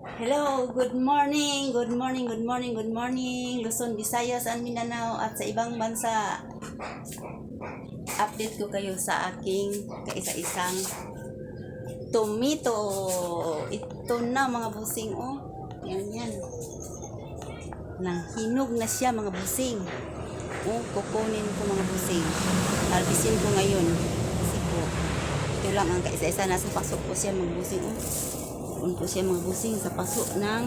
Hello, good morning, good morning, good morning, good morning, Luzon, Visayas, and Mindanao at sa ibang bansa. Update ko kayo sa aking kaisa-isang tomato. Ito na mga busing, oh. Yan. Hinog na siya mga busing. Oh, kukunin ko mga busing. Harvestin ko ngayon. Kasi po, ito lang ang kaisa-isa. Nasa pasok po siya mga busing, oh. Doon po siya mga busing sa paso ng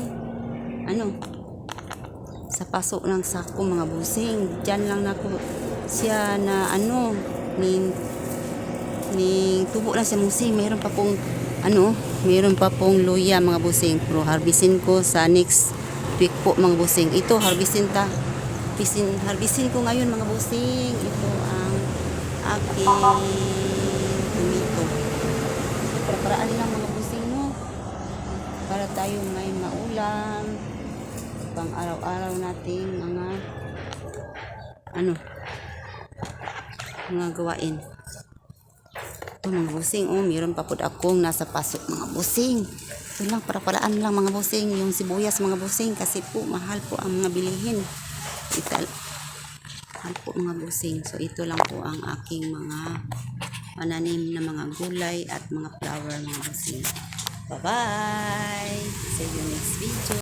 sa paso ng sako mga busing. Diyan lang nako siya na ning tubo lang siya busing. Mayroon pa pong luya mga busing. Pero harvestin ko sa next week po mga busing. Ito harvestin ko ngayon mga busing. Ito ang aking tomato. Paraan lang mga busing, no? Para tayo may maulam pang araw-araw nating mga gawain. Ito mga busing, oh, meron pa po akong nasa pasok mga busing. Ito lang, para-paraan lang mga busing, yung sibuyas mga busing, kasi po mahal po ang mga bilihin. Mahal po mga busing. So ito lang po ang aking mga pananim na mga gulay at mga flower mga busing. Bye-bye! See you next video.